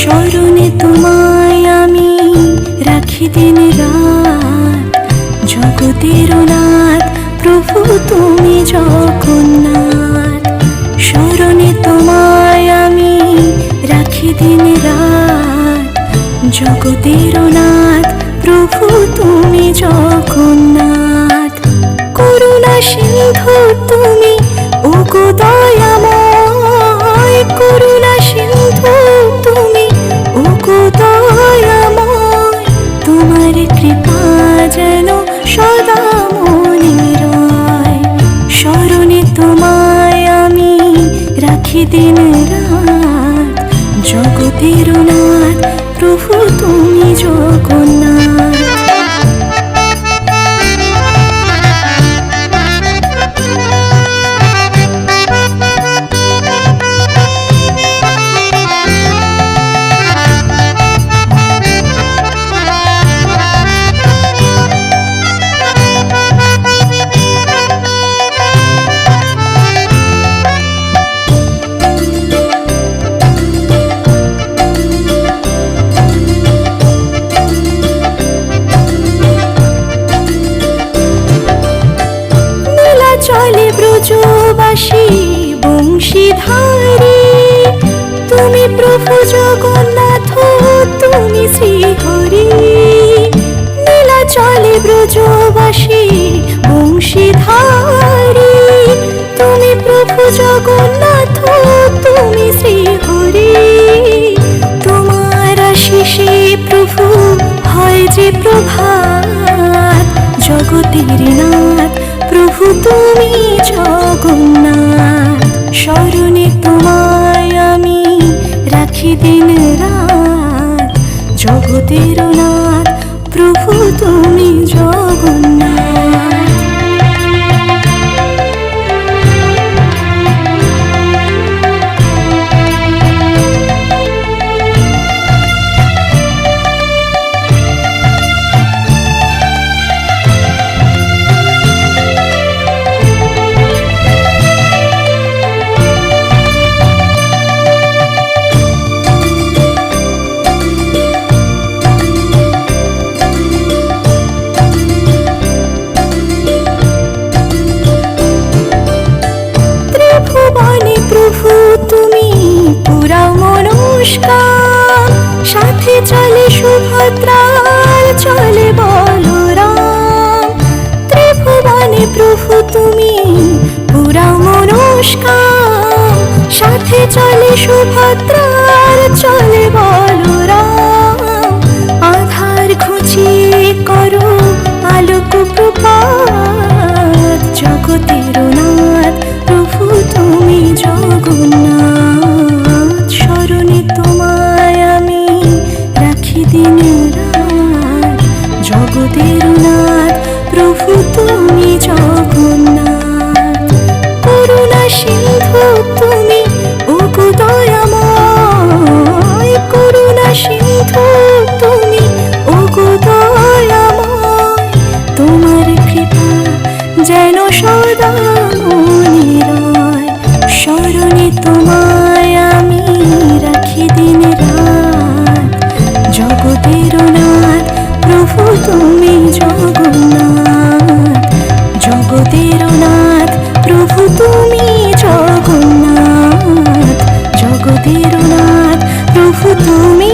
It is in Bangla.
স্মরণে তোমায় আমি রাখি দিন রাত, জগতের নাথ প্রভু তুমি জগন্নাথ। স্মরণে তোমায় আমি রাখি দিন রাত, জগতের নাথ প্রভু তুমি জগন্নাথ। করুণা সিন্ধু তুমি ওগো দয়াময়, করুণা সিন্ধু তুমি ওগো দয়াময়। তোমার কৃপা যেন সদা মনে রয়, স্মরণে তোমায় আমি রাখি দিন রাত, জগতের নাথ প্রভু তুমি জগন্নাথ। চলে ব্রজবাসী বংশীধারী, তুমি প্রভু জগন্নাথ তুমি শ্রীহরি। নীলা চলে ব্রজবাসী বংশীধারী, তুমি প্রভু জগন্নাথ তুমি শ্রীহরি। তোমার আশিসে প্রভু হয় যে প্রভাত, জগতের নাথ প্রভু তুমি জগন্নাথ। স্মরণে তোমায় আমি রাখি দিন রাত, জগতের নাথ প্রভু তুমি জগন্নাথ। প্রভু তুমি পুরাও মনস্কার, সাথে চলে সুভদ্রা চলে বলরাম। ত্রিভুবনে প্রভু তুমি পুরাও মনস্কার, সাথে চলে সুভদ্রা চলে বলরাম। আধার ঘুচিয়ে করো আলোক প্রভাত, জগতের নাথ প্রভু তুমি জগন্নাথ। স্মরণে তোমায় আমি রাখি দিন রাত, জগতের নাথ প্রভু তুমি জগন্নাথ। করুণা সিন্ধু তুমি ওগো দয়াময়, করুণা সিন্ধু তুমি ওগো দয়াময়। তোমার কৃপা যেন সদা মনে রয়, স্মরণে তোমায় আমি রাখি দিন রাত, জগতের নাথ প্রভু তুমি জগন্নাথ। জগতের নাথ প্রভু তুমি জগন্নাথ, জগতের নাথ প্রভু তুমি